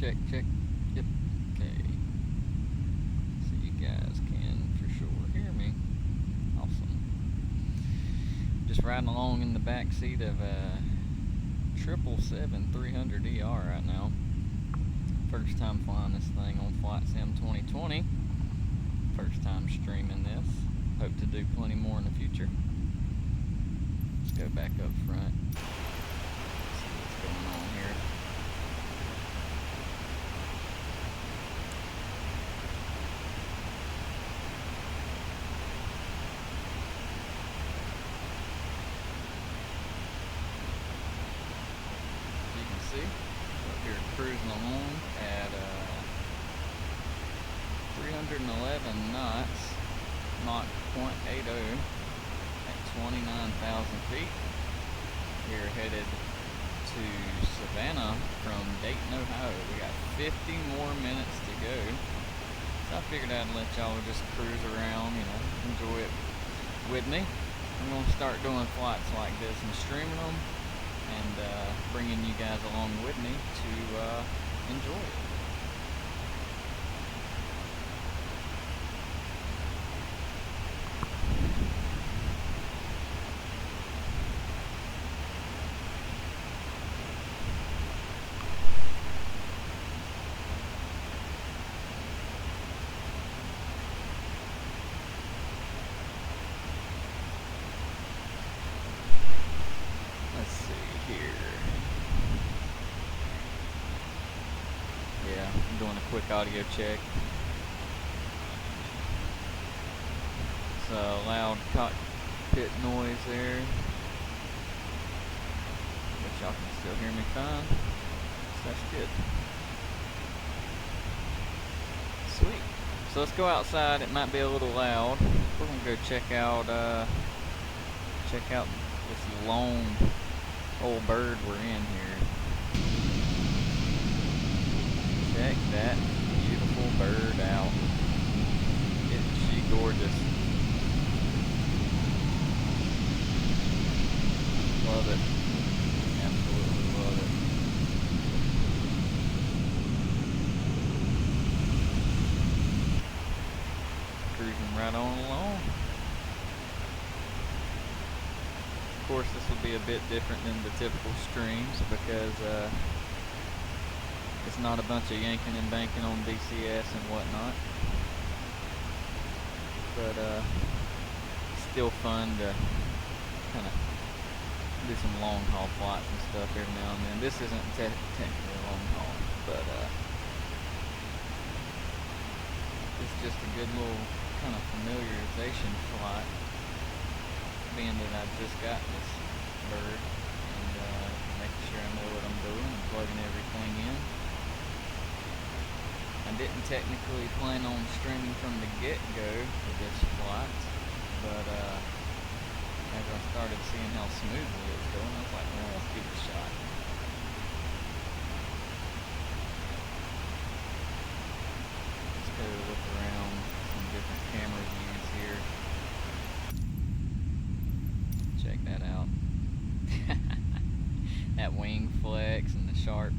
Check, check. Yep. Okay. So you guys can for sure hear me. Awesome. Just riding along in the back seat of a 777-300ER right now. First time flying this thing on Flight Sim 2020. First time streaming this. Hope to do plenty more in the future. Let's go back up front. See what's going on here. You can see up here cruising along at 311 knots, Mach 0.80 at 29,000 feet. We're headed to Savannah from Dayton, Ohio. We got 50 more minutes to go. So I figured I'd let y'all just cruise around, enjoy it with me. I'm going to start doing flights like this and streaming them and bringing you guys along with me to enjoy it. Let's see here. Yeah, I'm doing a quick audio check. It's a loud cockpit noise there, but y'all can still hear me fine, so that's good. Sweet. So let's go outside. It might be a little loud. We're gonna go check out this lone old bird we're in here. Check that beautiful bird out. Isn't she gorgeous? Love it. Absolutely love it. Cruising right on along. Of course, this will be a bit different than the typical streams because it's not a bunch of yanking and banking on DCS and whatnot, but still fun to kind of do some long haul flights and stuff every now and then. This isn't technically a long haul, but it's just a good little kind of familiarization flight, being that I've just got this bird and making sure I know what I'm doing and plugging everything in. I didn't technically plan on streaming from the get-go for this flight, but as I started seeing how smoothly it was going, I was like, well, let's give it a shot. Let's go look around some different camera views here. Check that out. That wing flex and the sharp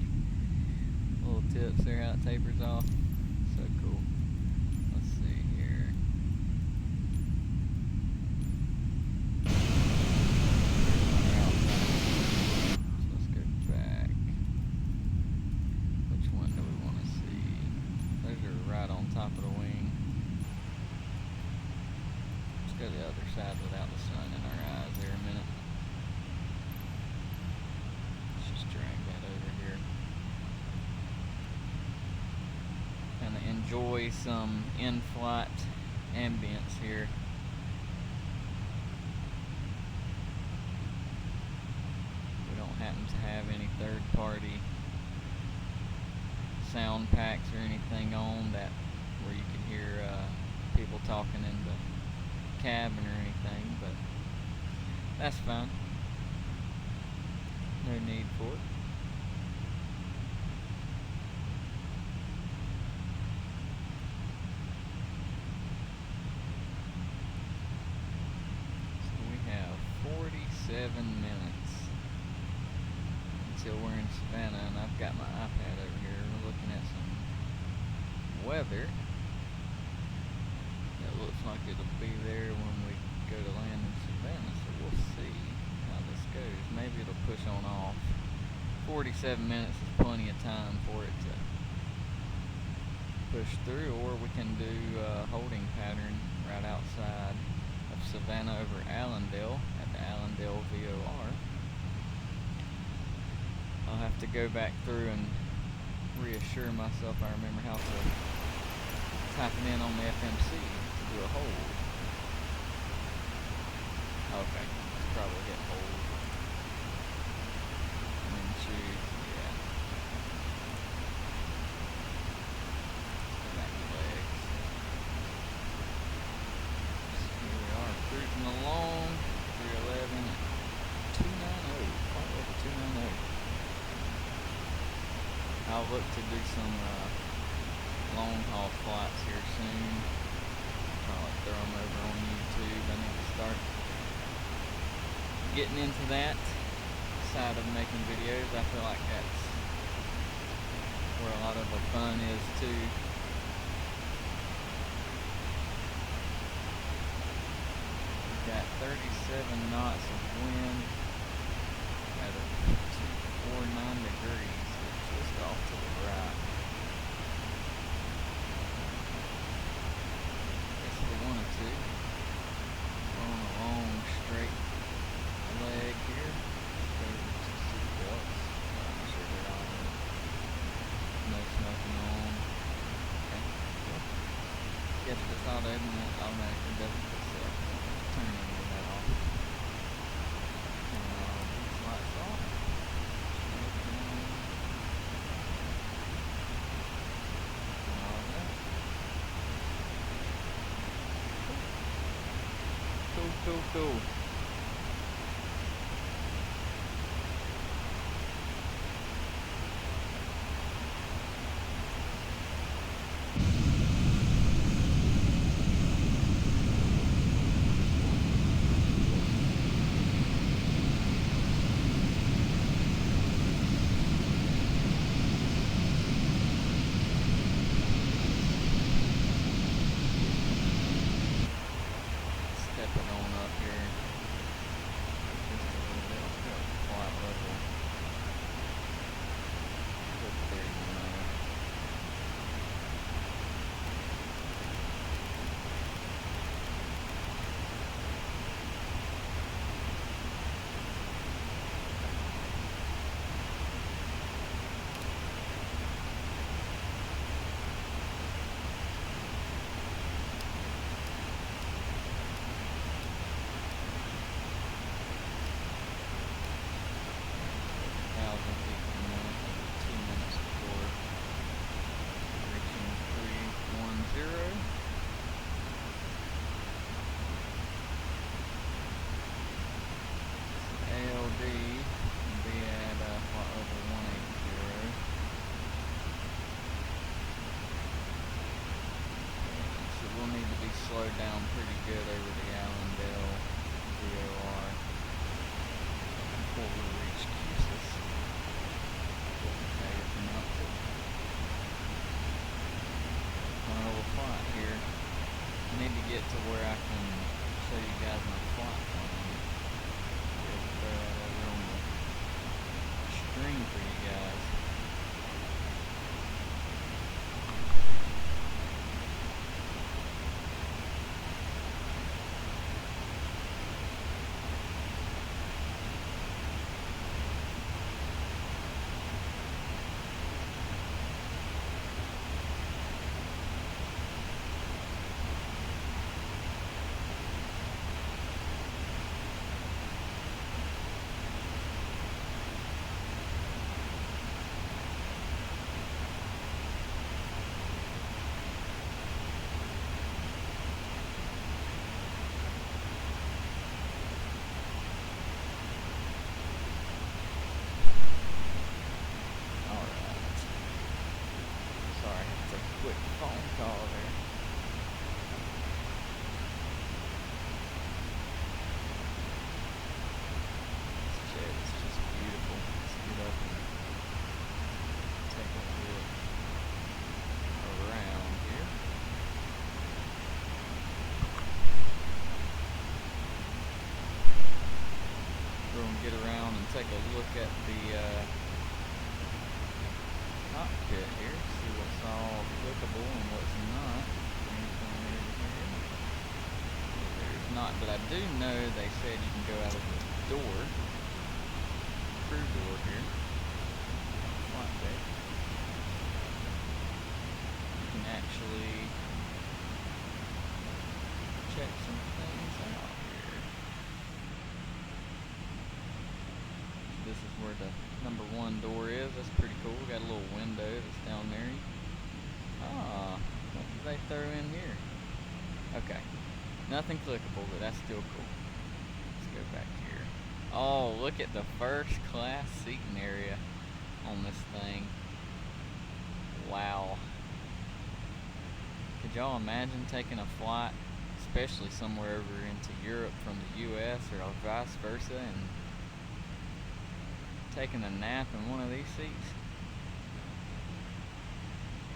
little tips there, how it tapers off. So cool. Let's see here. So let's go back. Which one do we want to see? Those are right on top of the wing. Let's go to the other side without the sun in our eyes there a minute. Let's just drag that over here. Kind of enjoy some in-flight ambience here. We don't happen to have any third-party sound packs or anything on that where you can hear people talking in the cabin or anything, but that's fine. No need for it. So we have 47 minutes until we're in Savannah, and I've got my iPad over here. We're looking at some weather. It looks like it'll be there when we go to land in Savannah, so we'll see how this goes. Maybe it'll push on off. 47 minutes is plenty of time for it to push through, or we can do a holding pattern right outside of Savannah over Allendale at the Allendale VOR. I'll have to go back through and reassure myself I remember how to type it in on the FMC to do a hold. Okay, it's probably hit hold. And then choose, yeah. Back to legs. So here we are cruising along, 311 at 290, quite over 290. I'll look to do some long haul flights here soon. Probably throw them over on YouTube. I need to start getting into that side of making videos. I feel like that's where a lot of the fun is too. We've got 37 knots of wind at a 249 degrees. Just off to the right. Guess we wanted to. We're on a long straight leg here. Go to some seatbelts. I'm sure they're on. No smoking on. Okay, cool. Guess it's automatically does it itself. Turn any of that off. These lights off. Cool. Stepping on up here just a little bit. I'll put flight level. Put 39. Slowed down pretty good over the Allendale VOR before we reach Custis. Okay, if not to on a little flight here. I need to get to where I can show you guys my flight plan. Throw that over on the screen for you guys. gonna get around and take a look at the cockpit here, see what's all applicable and what's not. Anything over here? There's not, but I do know they said you can go out of the door, crew door here, flight deck. You can actually check some things out here. This is where the number 1 door is. That's pretty cool. Got a little window that's down there. Ah, what did they throw in here? Okay, nothing clickable, but that's still cool. Let's go back here. Oh, look at the first class seating area on this thing. Wow. Could y'all imagine taking a flight, especially somewhere over into Europe from the US or vice versa, and taking a nap in one of these seats?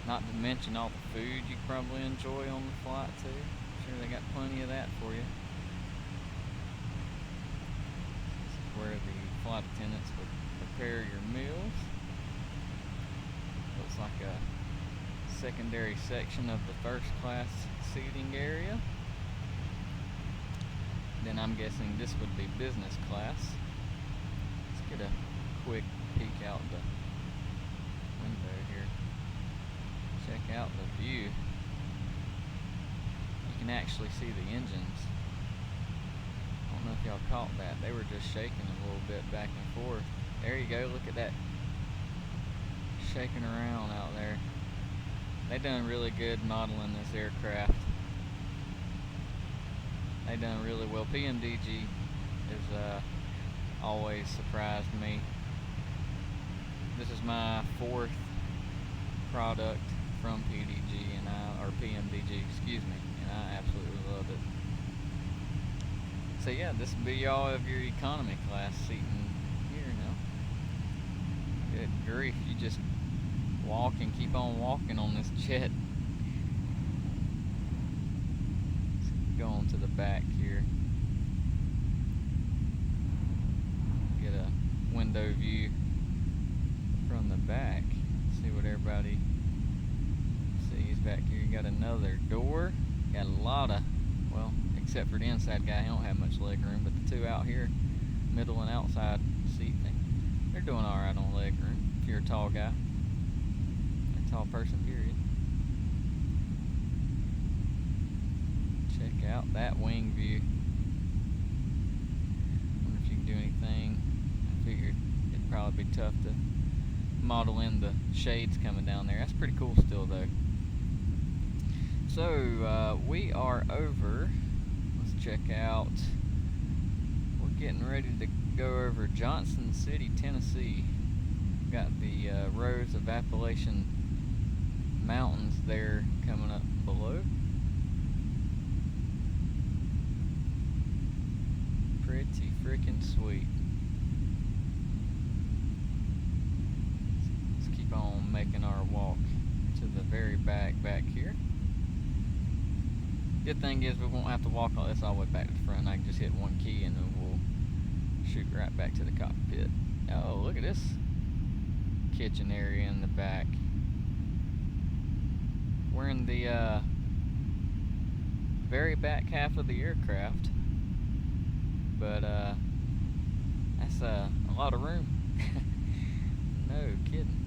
Not to mention all the food you probably enjoy on the flight too. I'm sure they got plenty of that for you. This is where the flight attendants would prepare your meals. Looks like a secondary section of the first class seating area. Then I'm guessing this would be business class. Let's get a quick peek out the window here. Check out the view. You can actually see the engines. I don't know if y'all caught that. They were just shaking a little bit back and forth. There you go, look at that. Shaking around out there. They done really good modeling this aircraft. They done really well. PMDG has always surprised me. This is my 4th product from PMDG, excuse me, and I absolutely love it. So yeah, this will be all of your economy class seating here now. Good grief, you just walk and keep on walking on this jet. Let's go on to the back here. Get a window view from the back. See what everybody sees back here. You got another door. Got a lot of, well, except for the inside guy, he don't have much leg room, but the 2 out here, middle and outside seat, they're doing alright on leg room if you're a tall guy. A tall person, period. Check out that wing view. Wonder if you can do anything. I figured it'd probably be tough to model in the shades coming down there. That's pretty cool still though. So we are over. Let's check out. We're getting ready to go over Johnson City, Tennessee. Got the rows of Appalachian Mountains there coming up below. Pretty freaking sweet. Let's keep on making our walk to the very back here. Good thing is we won't have to walk all this all the way back to the front. I can just hit one key and then we'll shoot right back to the cockpit. Oh, look at this kitchen area in the back. We're in the very back half of the aircraft, but that's a lot of room. No kidding.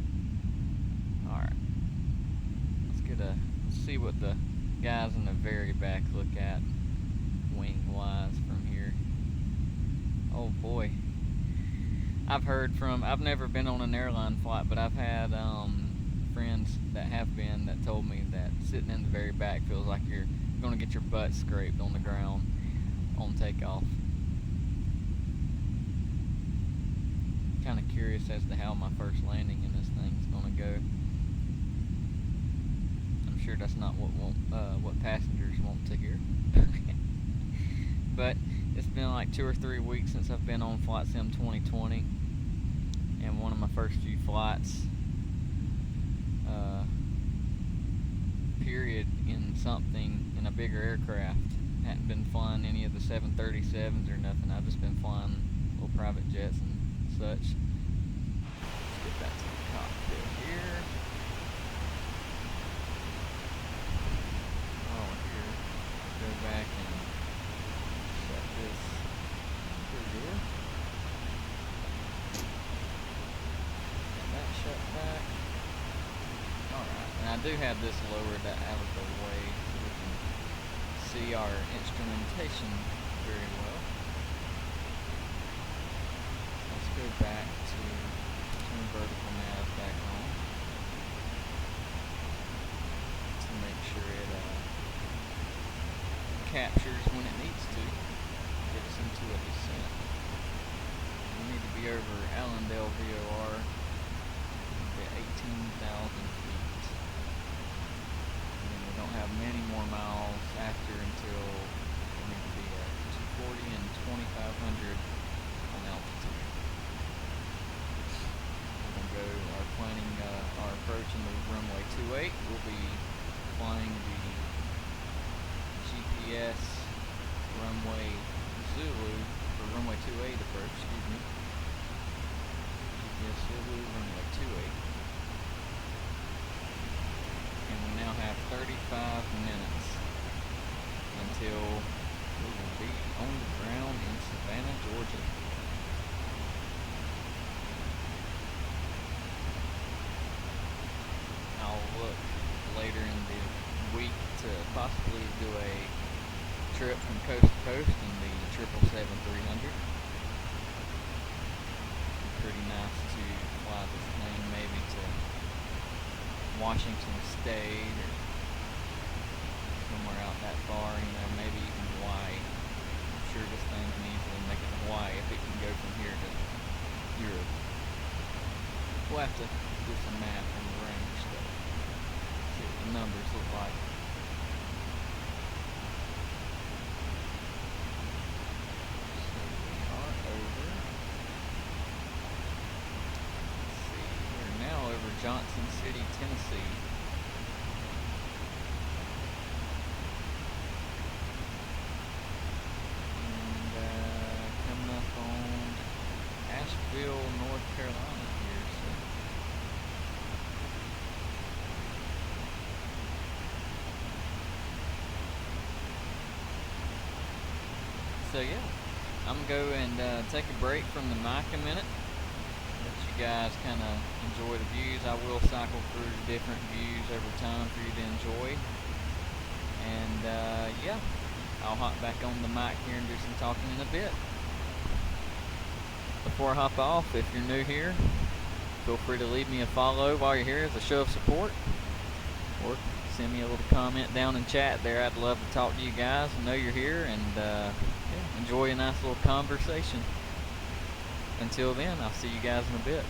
Alright, let's see what the guys in the very back look at wing wise from here. Oh boy, I've never been on an airline flight, but I've had friends that have been that told me that sitting in the very back feels like you're going to get your butt scraped on the ground on takeoff. Kind of curious as to how my first landing in this thing is going to go. I'm sure that's not what passengers want to hear. But it's been like 2 or 3 weeks since I've been on Flight Sim 2020, and one of my first few flights period in a bigger aircraft. Hadn't been flying any of the 737s or nothing. I've just been flying little private jets and such. Let's get back to the cockpit here. While we're here, go back and shut this through here. Get that shut back. Alright, and I do have this lowered out of the way so we can see our instrumentation very well. Let's go back to turn vertical nav back on to make sure it captures when it needs to, get us into a descent. We need to be over Allendale VOR at 18,000 feet. And then we don't have many more miles after until we need to be at 240 and 2,500 on altitude. We're going to go, our approach into runway 28. We'll be flying the GPS runway Zulu, or runway 28 approach, excuse me. GPS Zulu, runway 28. And we now have 35 minutes until we will be on the ground in Savannah, Georgia. I'll look later in the week to possibly do a trip from coast to coast in the 777-300. Pretty nice to fly this plane maybe to Washington State or somewhere out that far, maybe even Hawaii. I'm sure this thing can easily make it to Hawaii if it can go from here to Europe. We'll have to do some math on the range stuff. See what the numbers look like. So we are over. Let's see, we're now over Johnson City, Tennessee. And coming up on Asheville, North Carolina here. So yeah, I'm going to go and take a break from the mic a minute. Let you guys kind of enjoy the views. I will cycle through different views over time for you to enjoy. And yeah, I'll hop back on the mic here and do some talking in a bit. Before I hop off, if you're new here, feel free to leave me a follow while you're here as a show of support. Or send me a little comment down in chat there. I'd love to talk to you guys and know you're here and yeah, enjoy a nice little conversation. Until then, I'll see you guys in a bit.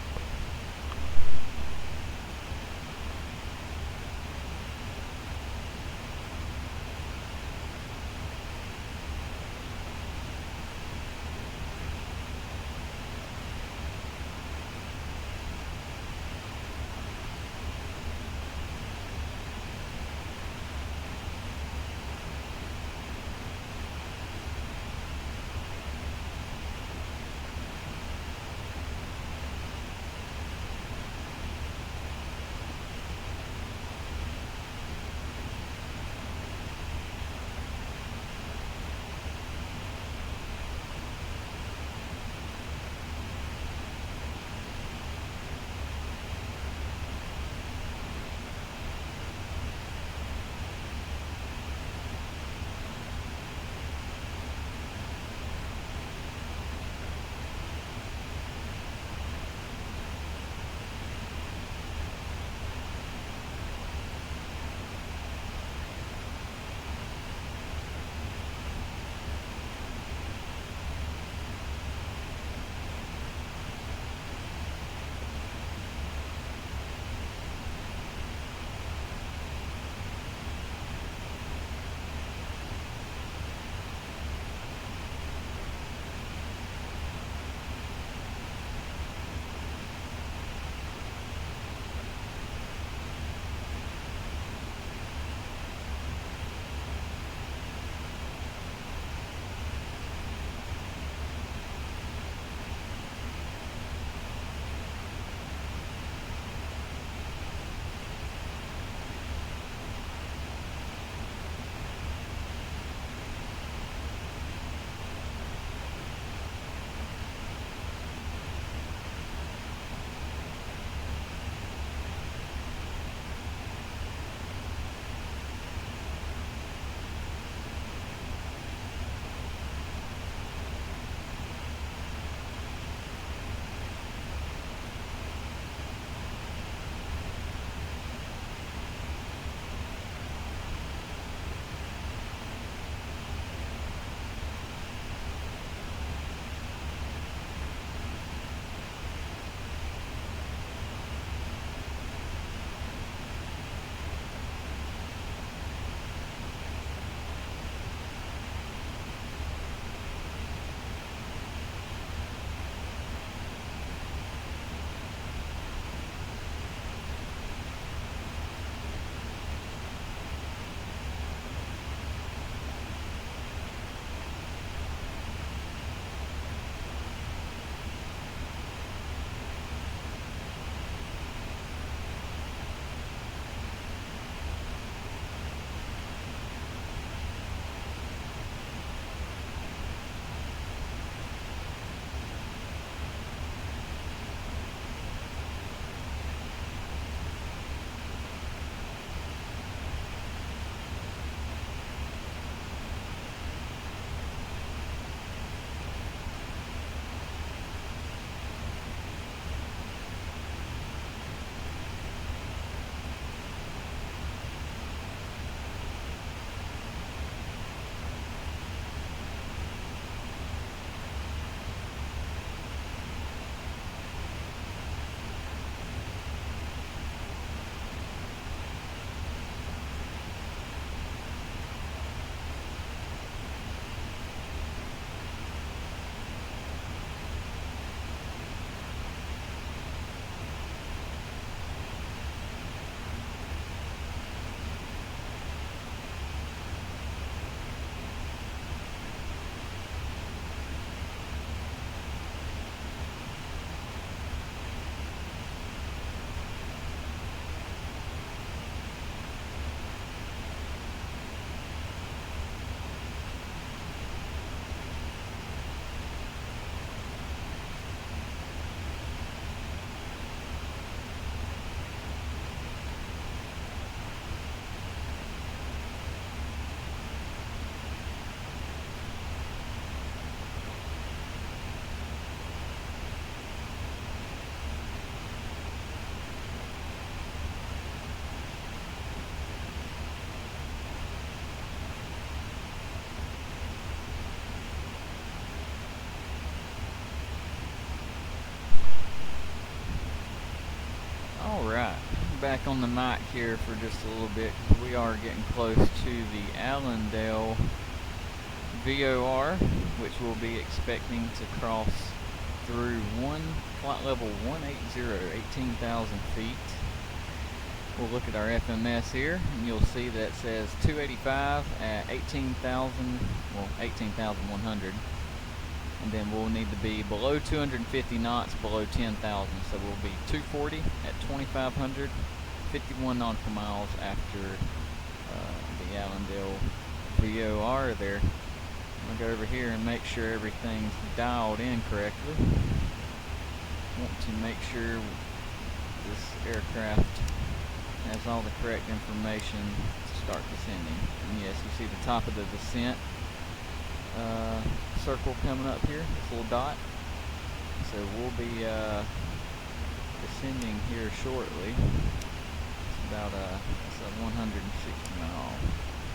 back on the mic here for just a little bit because we are getting close to the Allendale VOR, which we'll be expecting to cross through flight level 180, 18,000 feet. We'll look at our FMS here, and you'll see that it says 285 at 18,100. And then we'll need to be below 250 knots, below 10,000. So we'll be 240 at 2,500, 51 nautical miles after the Allendale VOR there. I'm going to go over here and make sure everything's dialed in correctly. Want to make sure this aircraft has all the correct information to start descending. And yes, you see the top of the descent circle coming up here, this little dot. So we'll be descending here shortly. It's about it's a 160 mile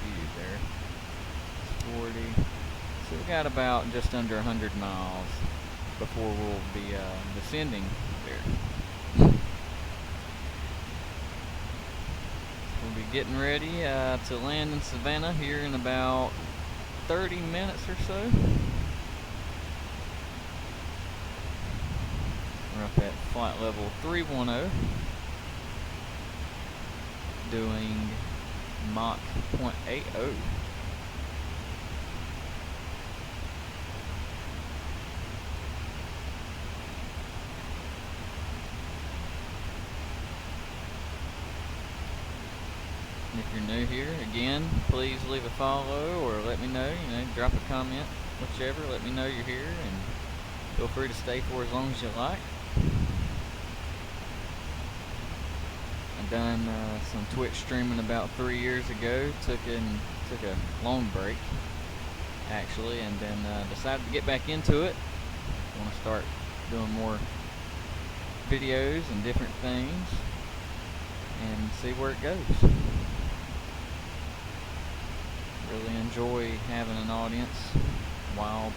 view there. It's 40. So we got about just under 100 miles before we'll be descending there. We'll be getting ready to land in Savannah here in about 30 minutes or so. We're up at flight level 310, doing Mach 0.80. If you're new here, again, please leave a follow or let me know, drop a comment, whichever, let me know you're here, and feel free to stay for as long as you like. I've done some Twitch streaming about 3 years ago, took a long break, actually, and then decided to get back into it. I want to start doing more videos and different things, and see where it goes. Really enjoy having an audience while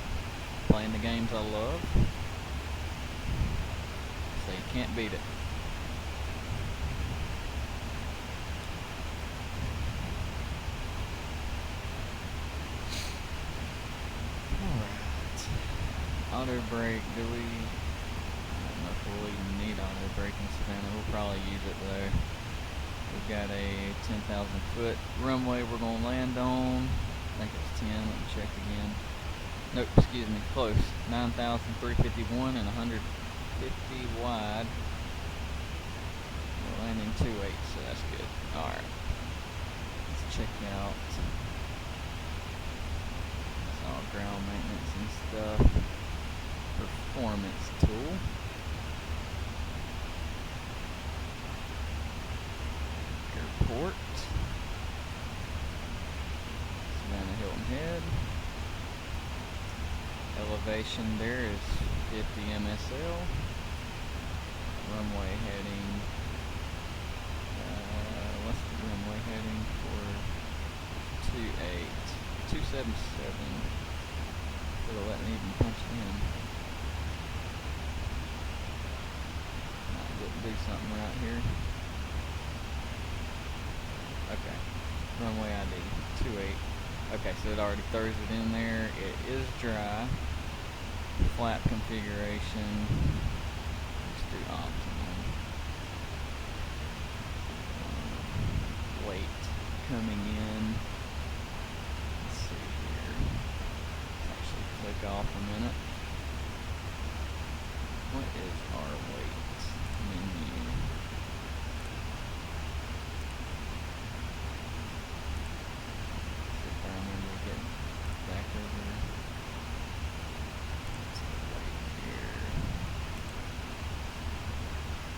playing the games I love. So you can't beat it. Alright. Auto brake, I don't know if we'll even need auto brake in Savannah. We'll probably use it though. We've got a 10,000 foot runway we're going to land on. I think it's 10, let me check again. Nope, excuse me, close. 9,351 and 150 wide. We're landing 2.8, so that's good. Alright. Let's check out. It's all ground maintenance and stuff. Performance tool. Airport. Savannah Hilton Head. Elevation there is 50 MSL. Runway heading. What's the runway heading for 277. It'll let me even punch it in. I didn't do something right here. Okay, runway ID 28. Okay, so it already throws it in there. It is dry. Flap configuration. Let's do optimum. Weight coming in. Let's see here. Let's actually click off a minute. What is our weight menu?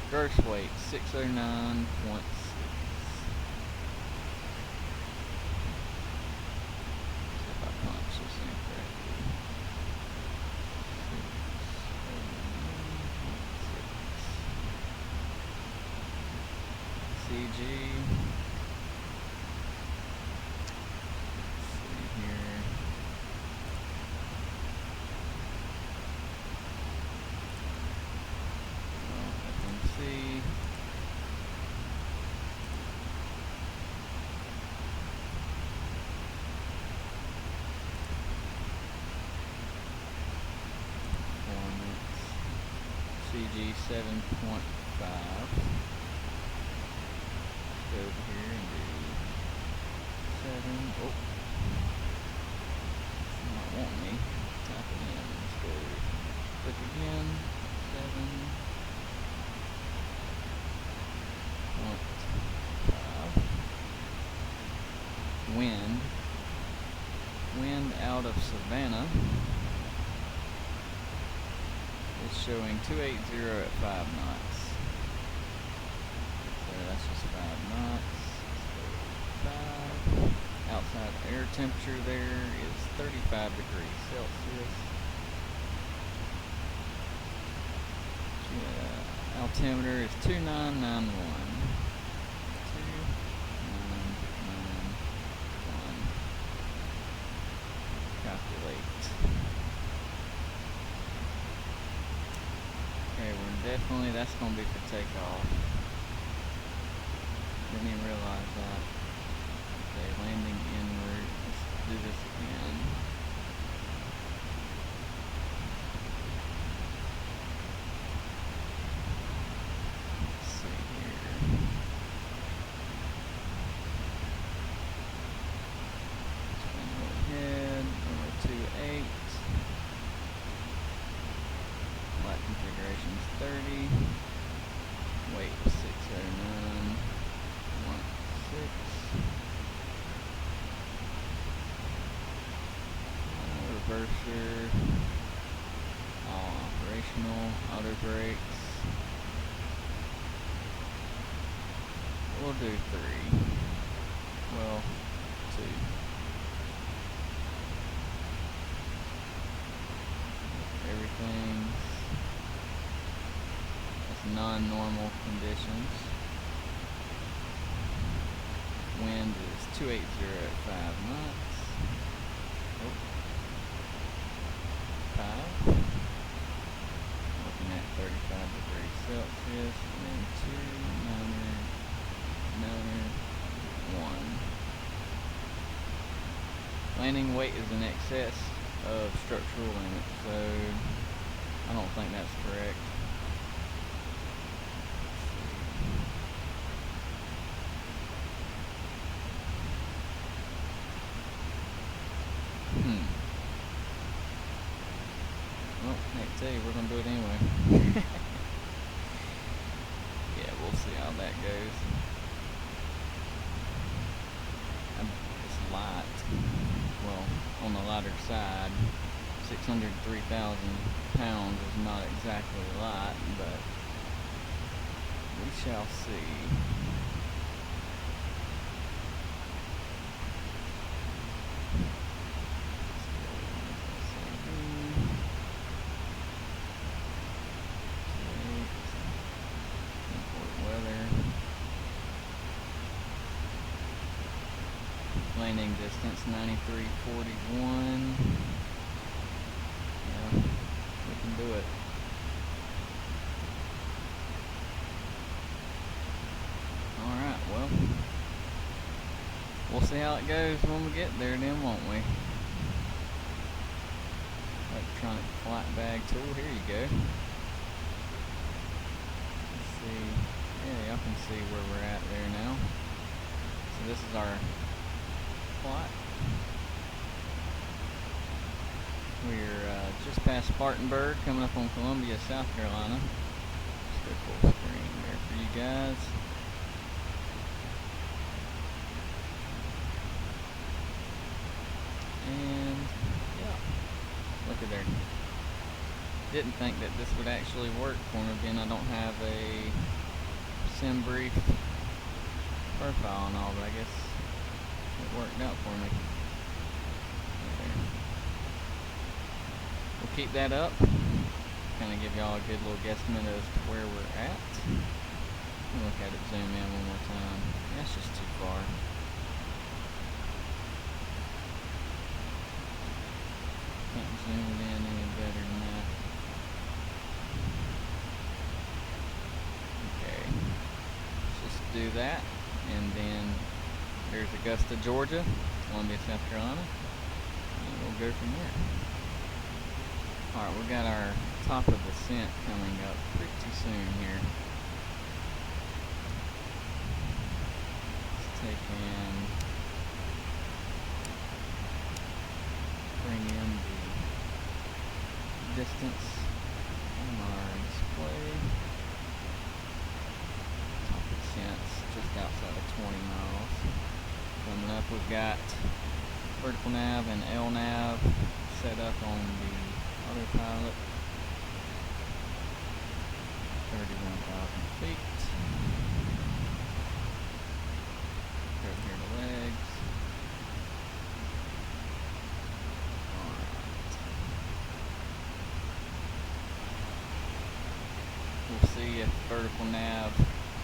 Gross weight 609.6. See if I punch this in correctly. 609.6. CG. Let's see here. FMC. PMDG 7.5. Let's go over here and do 7. Oh, it's not wanting me. Type it in. Let's go click again. 7.5. Wind out of Savannah is showing 280 at 5 knots. So that's just 5 knots. So 5. Outside air temperature there is 35 degrees Celsius. Altimeter is 2991. 2991. Calculate. Okay, that's gonna be for takeoff. Didn't even realize that. Okay, landing en route. Let's do this again. Let's see here. Spin ahead, 28. Flight configuration is 30. Weight is 609. 16. Reverser. All operational. Auto brakes. We'll do 3. Well, 2. Everything's non-normal conditions. Wind is 280 at 5 knots. Oh. 5. Looking at 35 degrees Celsius. And then 2, 1. Landing weight is in excess of structural limit, so I don't think that's correct. Well, I tell you, we're gonna do it anyway. Yeah, we'll see how that goes. It's light. Well, on the lighter side. 603,000 pounds is not exactly light, but we shall see. Landing distance 9341. Yeah, we can do it. Alright, well, we'll see how it goes when we get there then, won't we? Electronic flight bag tool, here you go. Let's see, yeah, y'all can see where we're at there now. So this is our flight. We're just past Spartanburg, coming up on Columbia, South Carolina. Let's go full screen there for you guys. And yeah, look at there. Didn't think that this would actually work for me. Again, I don't have a sim brief profile and all, but I guess it worked out for me. There. We'll keep that up. Kind of give y'all a good little guesstimate as to where we're at. Look at it, zoom in one more time. That's just too far. Can't zoom it in any better than that. Okay. Let's just do that, and then there's Augusta, Georgia, Columbia, South Carolina, and we'll go from there. Alright, we got our top of descent coming up pretty soon here. Let's take in, bring in the distance on our display. Top of descent's just outside of 20 miles. Coming up, we've got vertical nav and LNav set up on the autopilot. 31,000 feet. Right here to legs. Alright. We'll see if vertical nav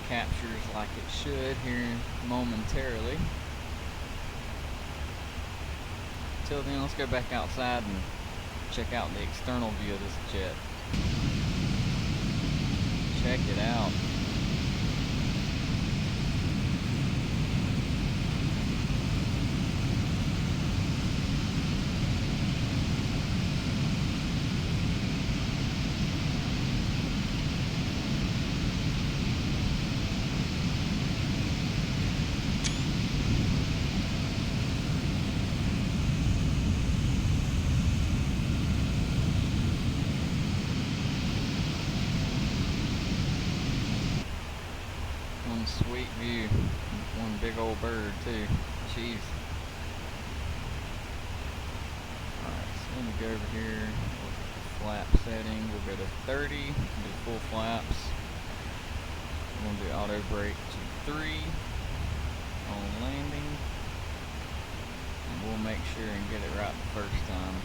captures like it should here momentarily. Till then, let's go back outside and check out the external view of this jet. Check it out. One sweet view, one big old bird too. Jeez. Alright, so let me go over here, look at the flap setting. We'll go to 30, do full flaps. We're going to do auto brake to 3 on landing. And we'll make sure and get it right the first time.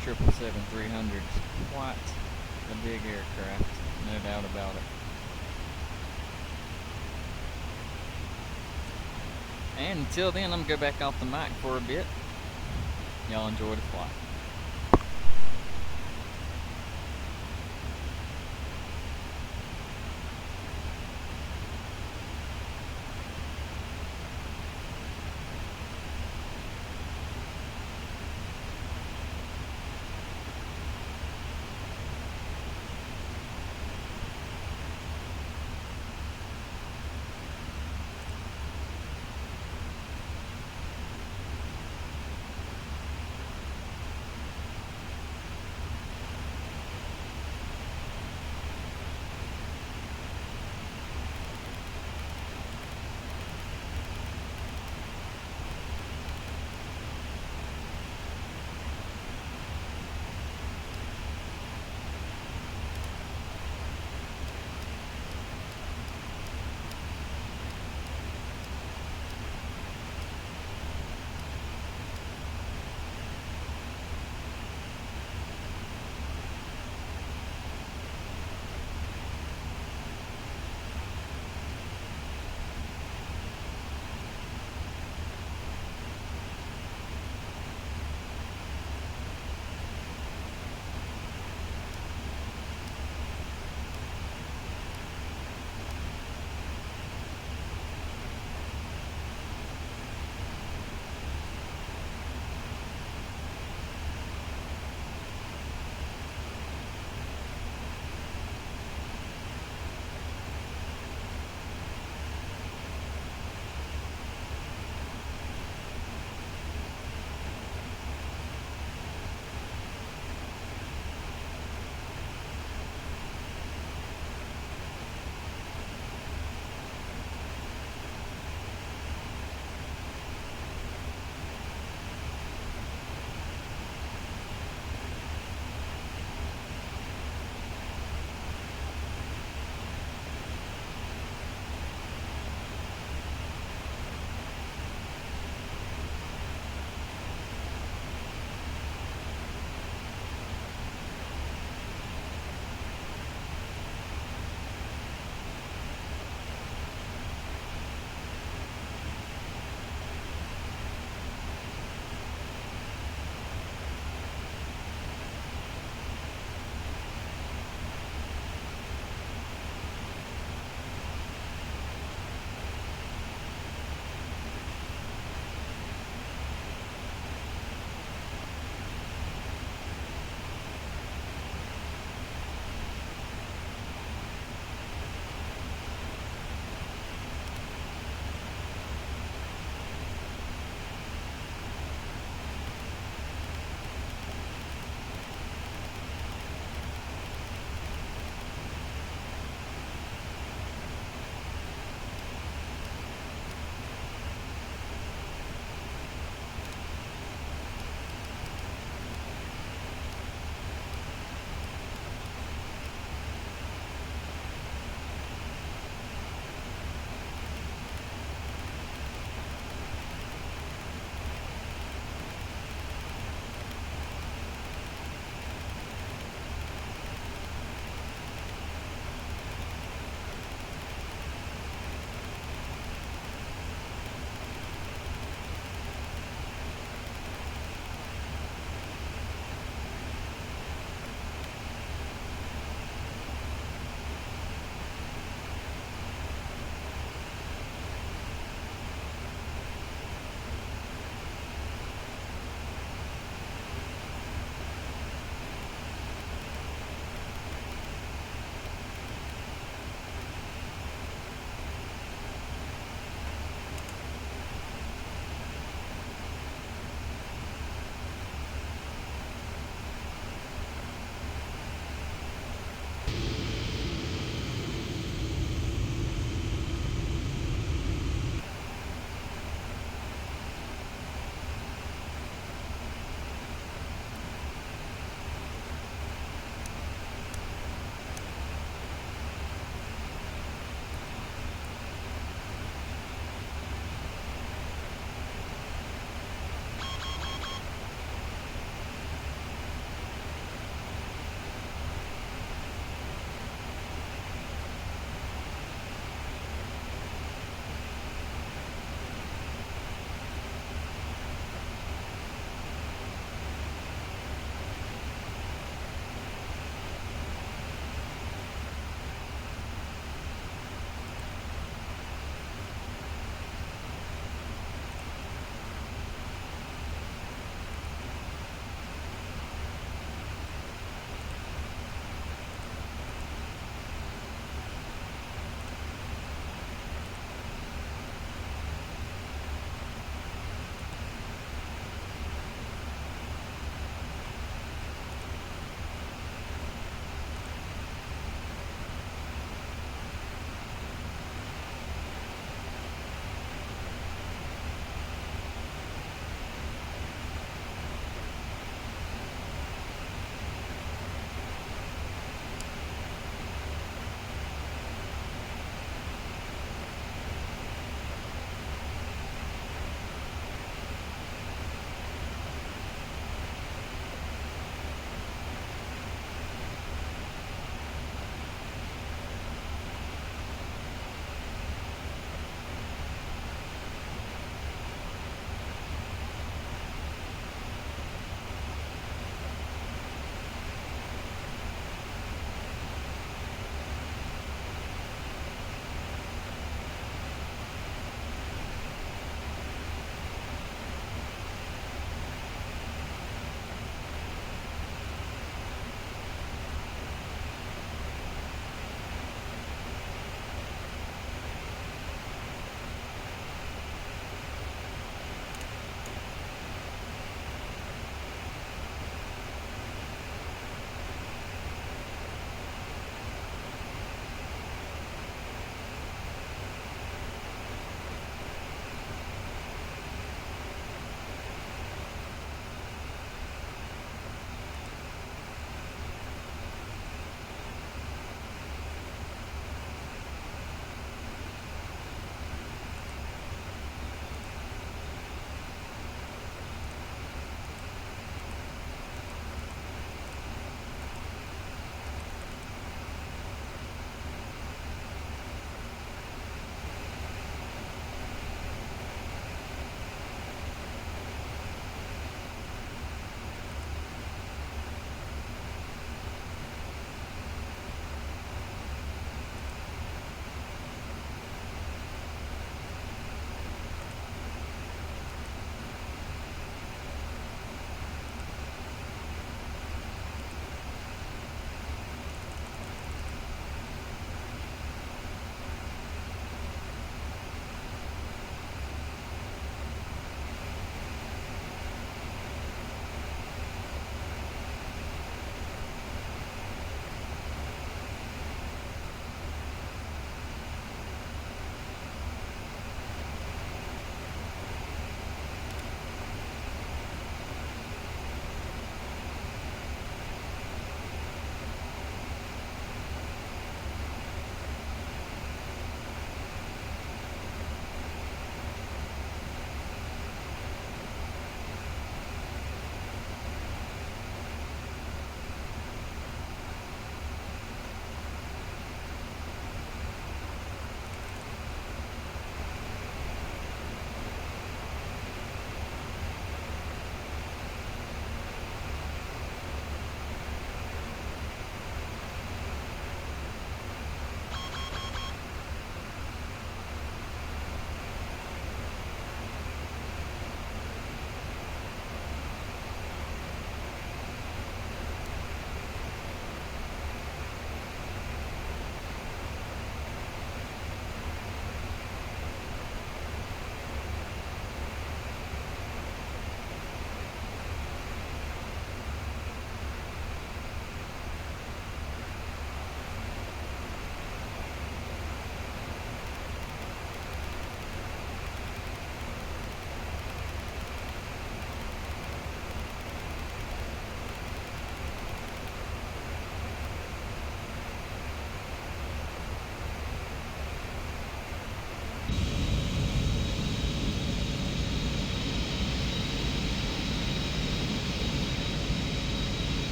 777-300 is quite a big aircraft, no doubt about it. And until then, I'm going to go back off the mic for a bit. Y'all enjoy the flight.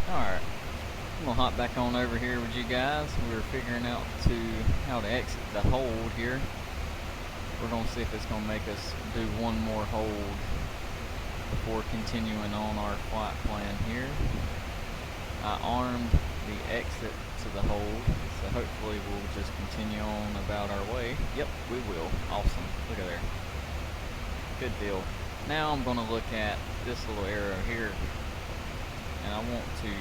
Alright, I'm gonna hop back on over here with you guys. We were figuring out how to exit the hold here. We're gonna see if it's gonna make us do one more hold before continuing on our flight plan here. I armed the exit to the hold, so hopefully we'll just continue on about our way. Yep, we will. Awesome. Look at there. Good deal. Now I'm gonna look at this little arrow here, and I want to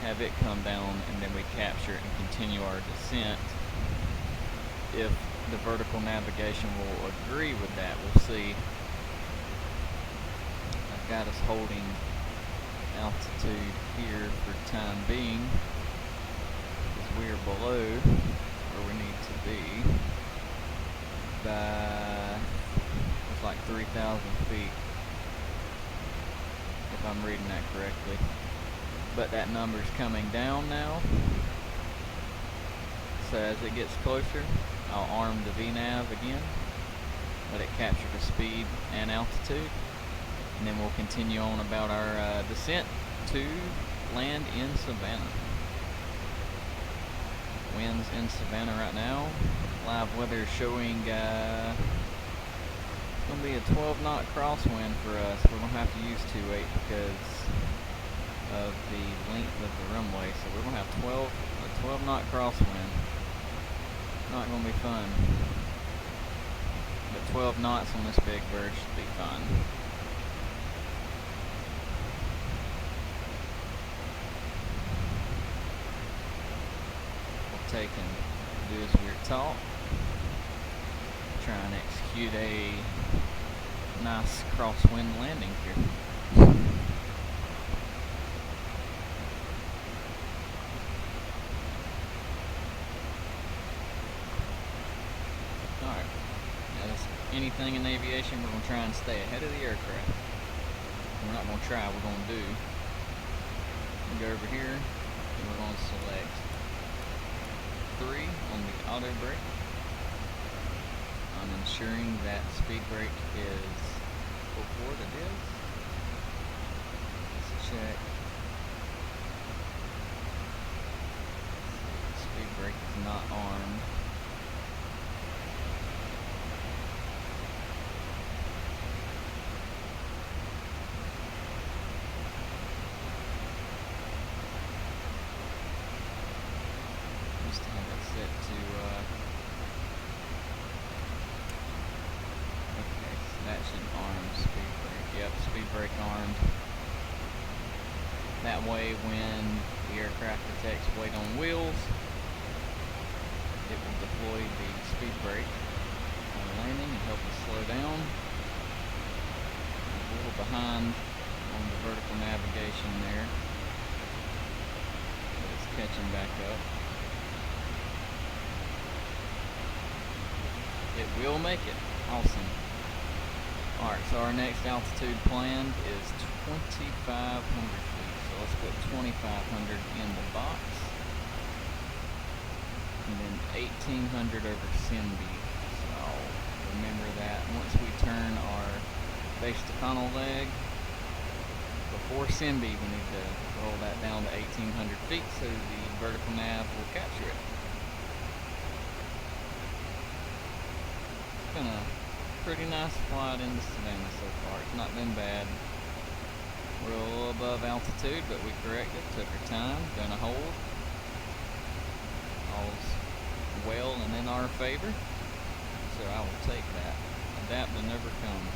have it come down and then we capture it and continue our descent. If the vertical navigation will agree with that, we'll see. I've got us holding altitude here for time being because we are below where we need to be by, it's like 3,000 feet if I'm reading that correctly. But that number's coming down now. So as it gets closer, I'll arm the VNav again, let it capture the speed and altitude, and then we'll continue on about our descent to land in Savannah. Winds in Savannah right now. Live weather showing it's going to be a 12-knot crosswind for us. We're going to have to use 2.8 because of the length of the runway. So we're going to have a 12-knot crosswind. Not going to be fun. But 12 knots on this big bird should be fun. We'll take and do as we're taught. Try and execute a nice crosswind landing here. Alright, as anything in aviation, we're going to try and stay ahead of the aircraft. We're not going to try, we're going to do. We'll go over here and we're going to select 3 on the auto brake. I'm ensuring that speed brake is full forward. It is. Let's check. Speed brake is not armed. Just have it set to okay, so that should arm speed brake. Yep, speed brake armed. That way when the aircraft detects weight on wheels, it will deploy the speed brake on landing and help us slow down. A little behind on the vertical navigation there, but it's catching back up. It will make it. Awesome. Alright, so our next altitude planned is 2,500 feet. So let's put 2,500 in the box. And then 1,800 over Simbi. So remember that once we turn our base to funnel leg, before Simbi, we need to roll that down to 1,800 feet so the vertical nav will capture it. Been a pretty nice flight into Savannah so far. It's not been bad. We're a little above altitude, but we corrected, took our time, done a hold. All's well and in our favor. So I will take that. Adapt and overcome.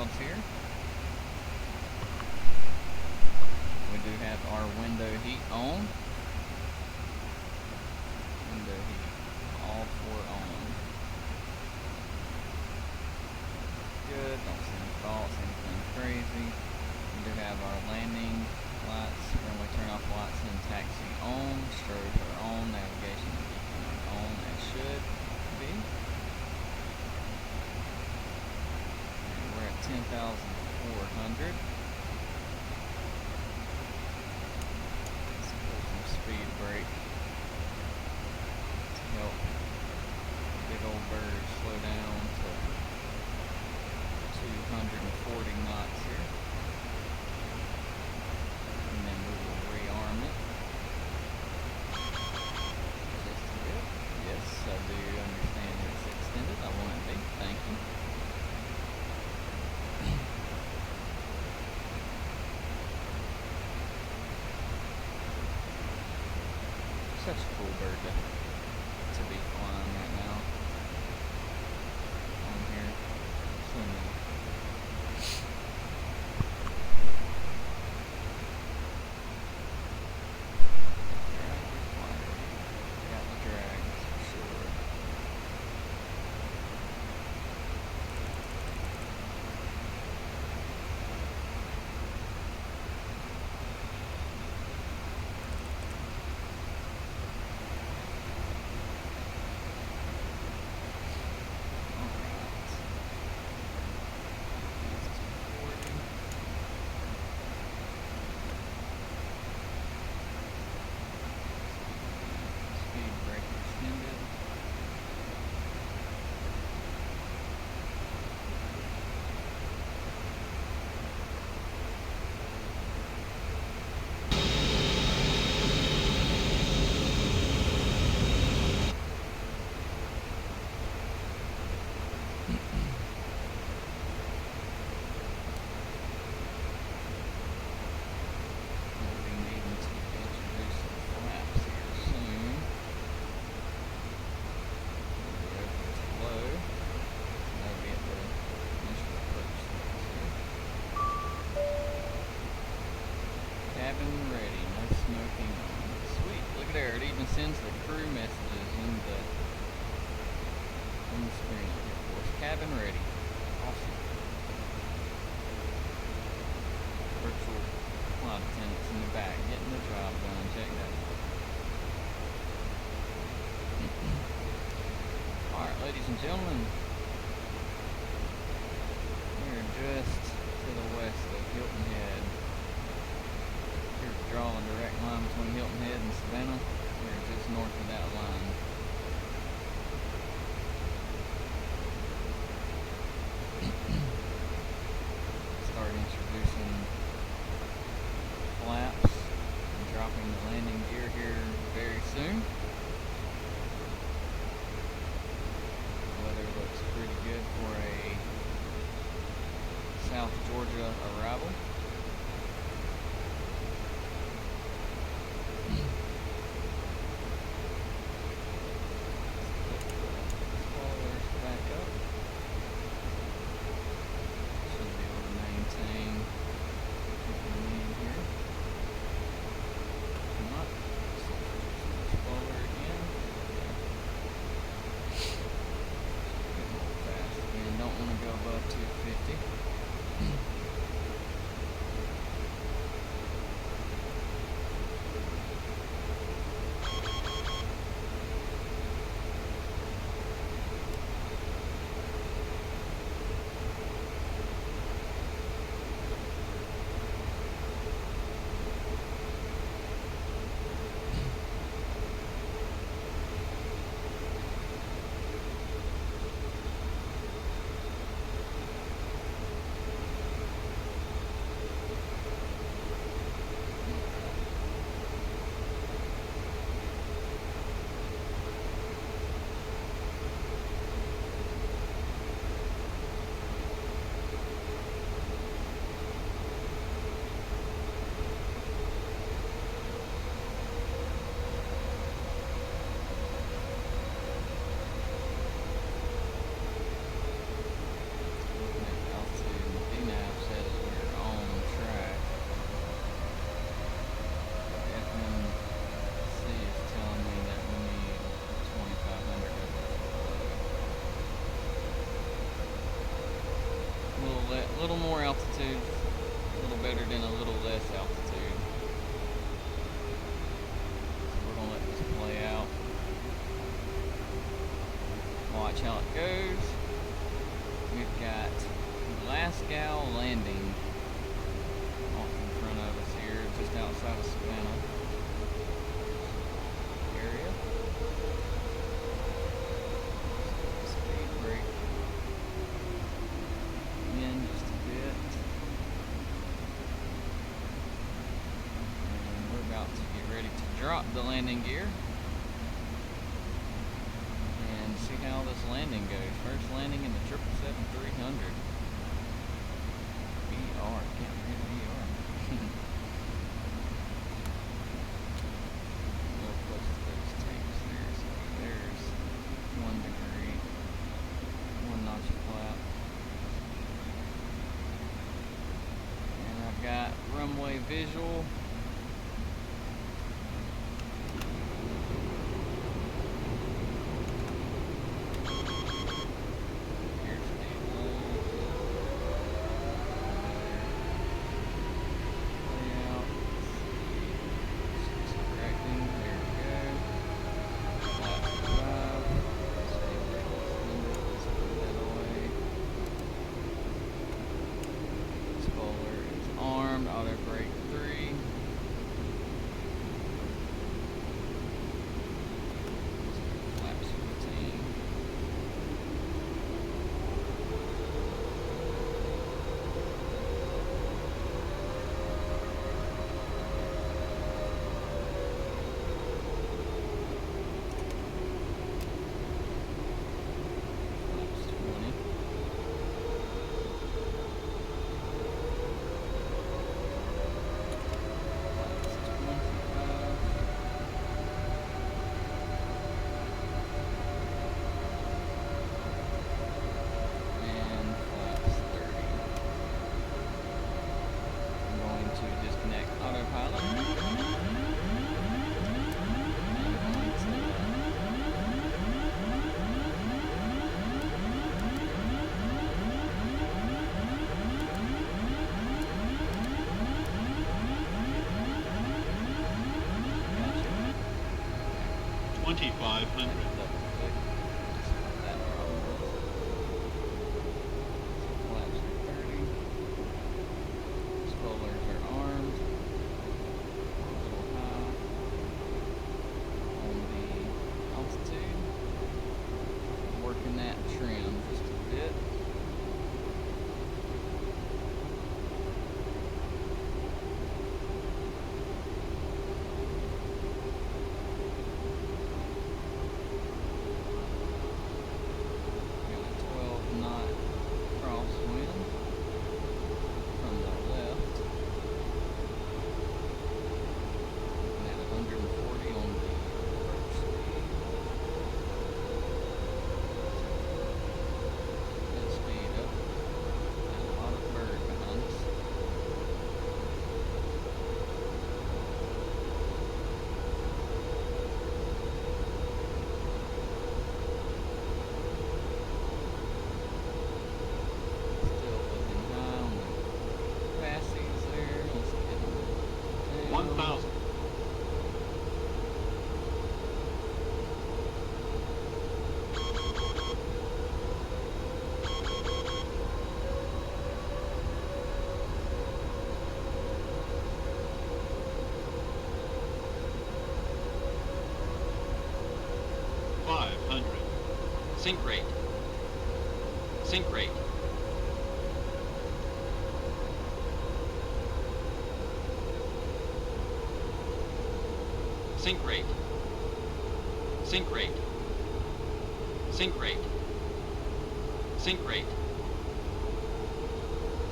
clouds here. We do have our window heat on. Window heat, all four on. Good, don't see any faults, anything crazy. We do have our landing lights, runway turn off lights and taxi on, strobes are on, navigation and beacon are on as should be. And we're at 10,400. Let's pull some speed brake to help the big old bird slow down to 240 knots here. And then we will rearm it. Just a bit. Yes, I do understand it's extended. I want it to be. Thank you. Such a cool bird to be flying right now on here. So neat. Got the drag for sure. Speed brake extended. We'll be needing to introduce some flaps here soon. Low. That'll be at the initial approach levels here. Cabin ready, no smoking on. Sweet, look at there, it even sends the crew messages in the screen up here for us. Cabin ready. Awesome. Virtual flight attendants in the back getting the job done. Check that out. Alright, ladies and gentlemen, we're just to the west of Hilton Head. Here's the draw a direct line between Hilton Head and Savannah. We're just north of that line. Start introducing flaps and dropping the landing gear here very soon. Weather looks pretty good for a South Georgia arrival. Spoilers back up. Should be able to maintain what we need here. If not, spoiler again. Get a little fast again. Don't want to go above 250. more altitude, a little better than a little less altitude. So we're gonna let this play out. Watch how it goes. We've got Glasgow Landing off in front of us here, just outside of Savannah area. Speed brake in just a bit. And we're about to get ready to drop the landing gear and see how this landing goes. First landing in the 777-300. BR, can't forget BR. Real close to those tanks there. So there's 1 degree, 1 notch flat. And I've got runway visual. Auto brake 3. Flaps 15. Flaps 20. Sync rate. Sync rate. Sync rate. Sync rate. Sync rate. Sync rate.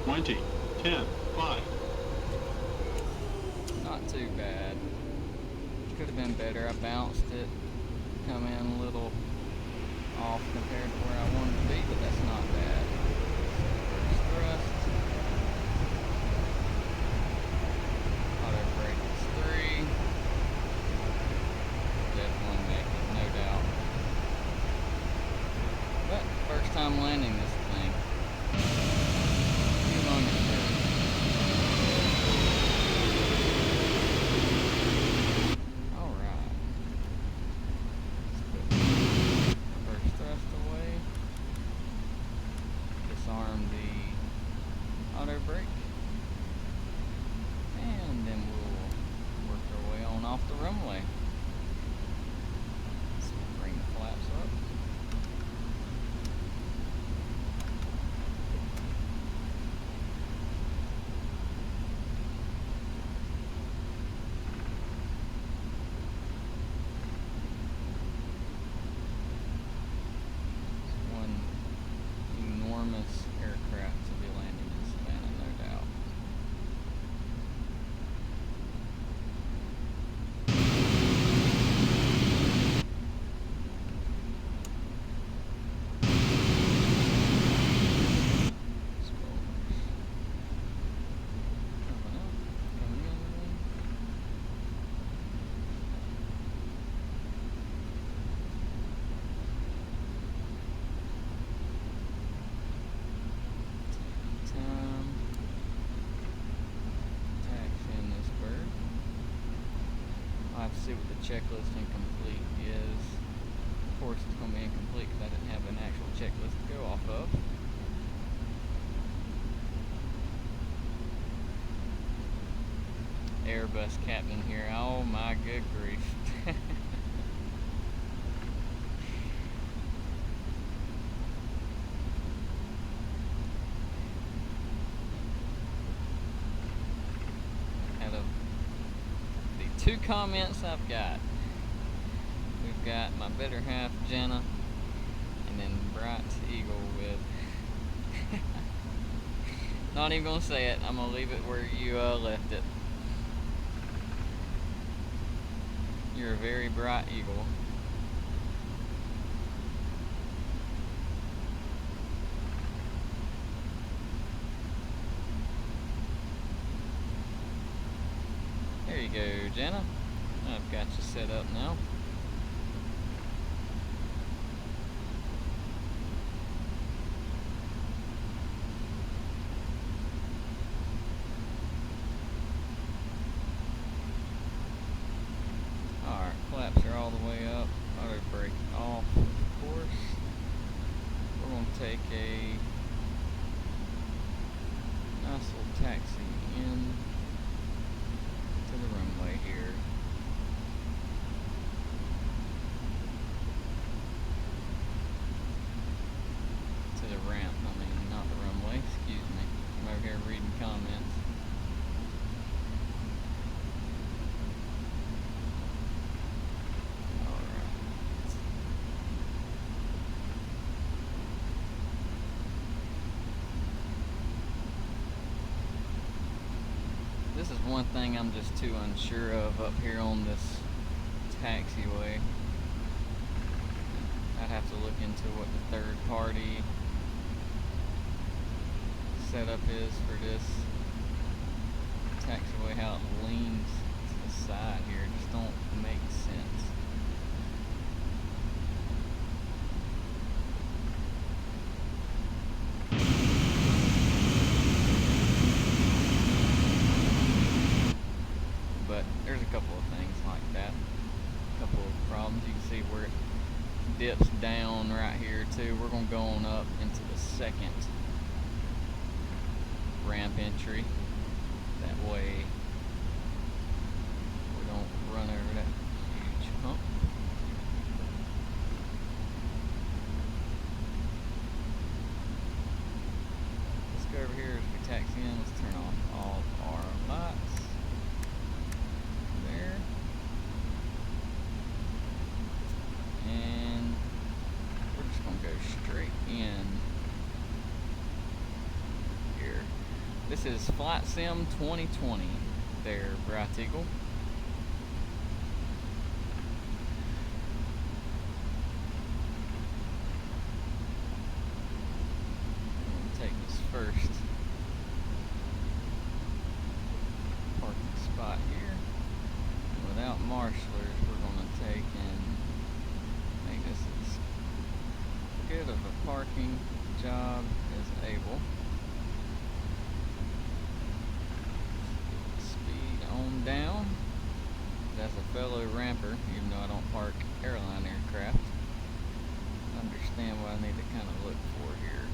20, 10, 5. Not too bad. Could have been better. I bounced it. Come in a little off compared to where I wanted to be, but that's not bad. First thrust. Auto brake is 3. Definitely make it, no doubt. But first time landing this thing. Humongous see what the checklist incomplete is. Of course, it's going to be incomplete because I didn't have an actual checklist to go off of. Airbus captain here. Oh my good grief. Out of the 2 comments I've got, we've got my better half Jenna, and then Bright Eagle with not even gonna say it. I'm gonna leave it where you left it. You're a very bright eagle. There you go, Jenna. I've got you set up now. Alright, flaps are all the way up. Auto brake off, of course. We're going to take a nice little taxi in to the runway here. To the ramp, I mean, not the runway, excuse me. I'm over here reading comments. Alright. This is one thing I'm just too unsure of up here on this taxiway. I'd have to look into what the third party setup is for this taxiway, how it leans to the side here. It just don't make sense. But there's a couple of things like that. A couple of problems. You can see where it dips down right here too. We're going to go on up into the second ramp entry. That way we don't run over that huge hump. Let's go over here as we taxi in. Let's turn off all of our lights. There. And we're just going to go straight in here. This is Flight Sim 2020 there, Bright Eagle. I'm going to take this first parking spot here. And without marshalers, we're going to take and make this as good of a parking job as able. Speed on down. As a fellow ramper, even though I don't park airline aircraft, I understand what I need to kind of look for here.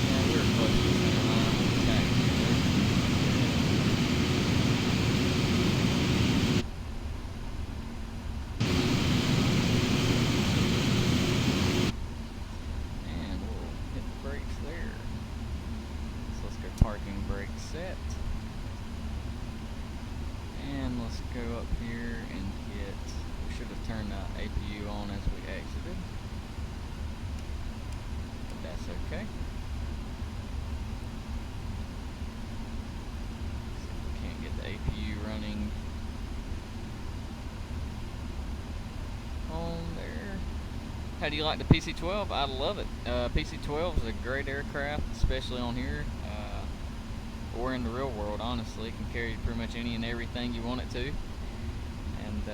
Yeah, we're close to the center line with the taxi there. And we'll hit the brakes there. So let's go parking brake set. And let's go up here and hit, we should have turned the APU on as we exited. But that's okay. See if we can't get the APU running on there. How do you like the PC-12? I love it. PC-12 is a great aircraft, especially on here. Or in the real world, honestly. It can carry pretty much any and everything you want it to. And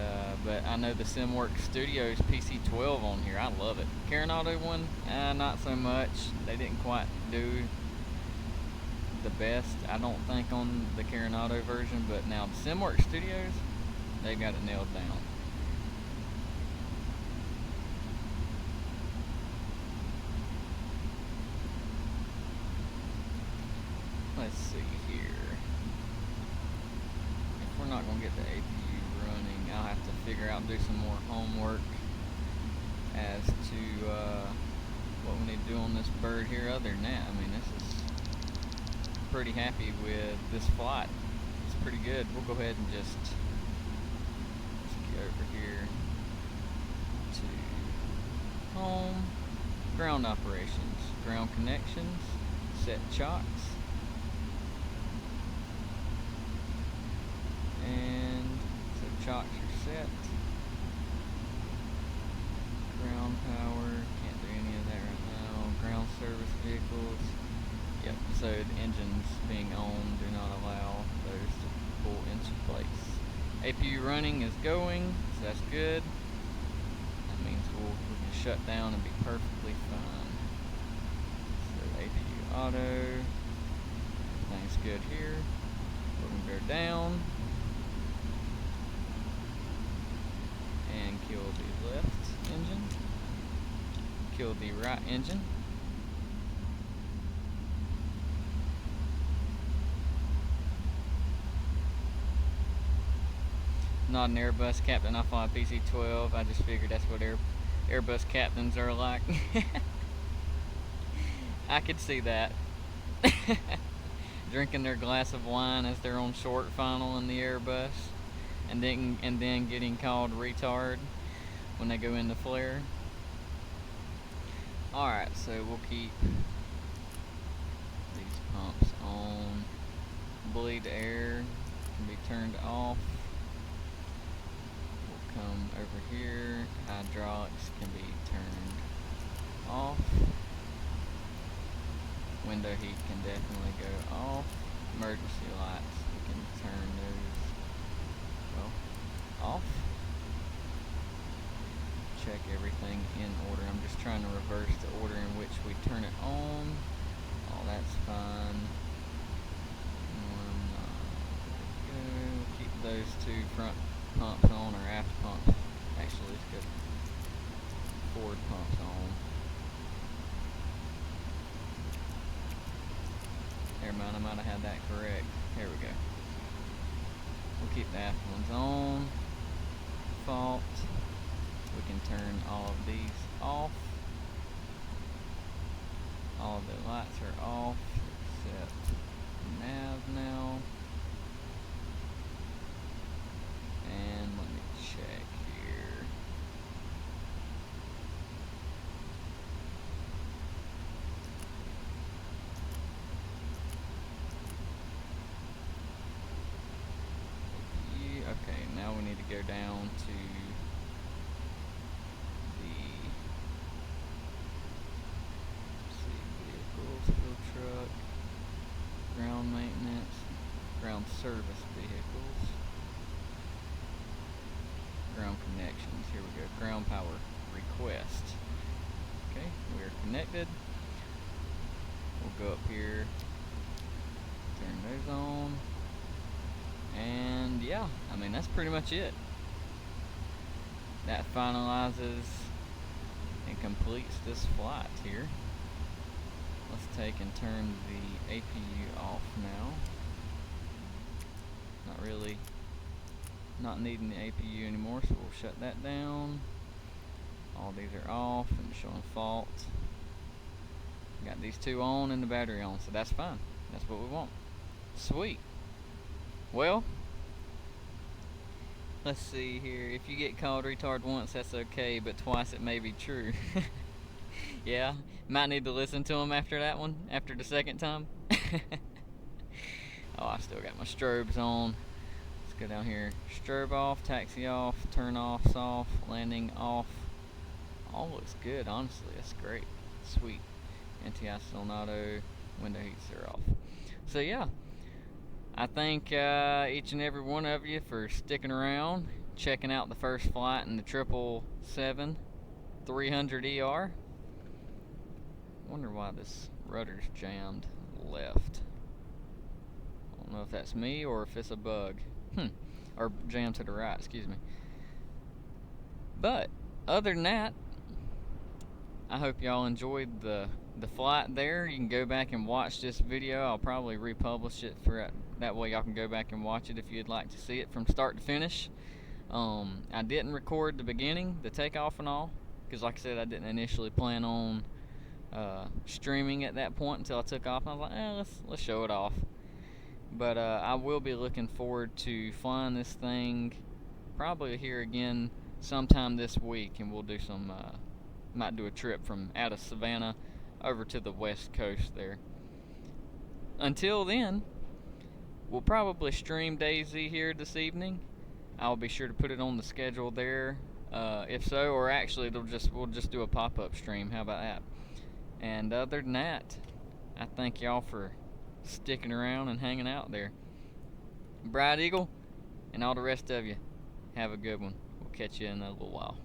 but I know the SimWorks Studios PC12 on here. I love it. Carenado one, not so much. They didn't quite do the best, I don't think, on the Carenado version, but now the SimWorks Studios, they got it nailed down. Let's see here. If we're not going to get the APU running, I'll have to figure out, do some more homework as to what we need to do on this bird here. Other than that, I mean, this is pretty happy with this flight. It's pretty good. We'll go ahead and just let's get over here to home, ground operations, ground connections, set chocks. And so chocks are set. Ground power, can't do any of that right now. Ground service vehicles. Yep, so the engines being on do not allow those to pull into place. APU running is going, so that's good. That means we can shut down and be perfectly fine. So APU auto, everything's good here. We're going to go down and kill the left engine, kill the right engine. Not an Airbus captain, I fly PC-12. I just figured that's what Airbus captains are like. I could see that. Drinking their glass of wine as they're on short final in the Airbus, and then getting called retard when they go into flare. Alright, so we'll keep these pumps on. Bleed air can be turned off. We'll come over here. Hydraulics can be turned off. Window heat can definitely go off. Emergency lights, we can turn those off. Check everything in order. I'm just trying to reverse the order in which we turn it on. Oh, that's fine. Keep those two front pumps on, or aft pumps. Actually, let's go forward pumps on. Never mind, I might have had that correct. Here we go. We'll keep the aft ones on. Default. We can turn all of these off. All of the lights are off except nav now. And let me check here. Okay, now we need to go down to vehicles, fuel truck, ground maintenance, ground service vehicles, ground connections. Here we go, ground power request. Okay, we are connected. We'll go up here, turn those on, and yeah, I mean, that's pretty much it. That finalizes and completes this flight here. Let's take and turn the APU off now. Not needing the APU anymore, so we'll shut that down. All these are off and showing fault. Got these two on and the battery on, so that's fine. That's what we want. Sweet. Well, let's see here. If you get called retard once, that's okay, but twice it may be true. Yeah, might need to listen to them after that one, after the second time. Oh, I still got my strobes on. Let's go down here. Strobe off, taxi off, turn offs off, landing off. All looks good, honestly. That's great. Sweet. Anti-ice on auto, window heats are off. So yeah, I thank each and every one of you for sticking around checking out the first flight in the 777-300 ER. Wonder why this rudder's jammed left. I don't know if that's me or if it's a bug. Or jammed to the right, excuse me. But other than that, I hope y'all enjoyed the flight there. You can go back and watch this video. I'll probably republish it for that way y'all can go back and watch it if you'd like to see it from start to finish. I didn't record the beginning, the takeoff and all, because like I said, I didn't initially plan on streaming at that point until I took off. I was like, let's show it off. But I will be looking forward to flying this thing probably here again sometime this week, and we'll do some might do a trip from out of Savannah over to the west coast there. Until then, we'll probably stream DayZ here this evening. I'll be sure to put it on the schedule there, if so, or actually we'll just do a pop-up stream. How about that? And other than that, I thank y'all for sticking around and hanging out there. Bright Eagle and all the rest of you, have a good one. We'll catch you in a little while.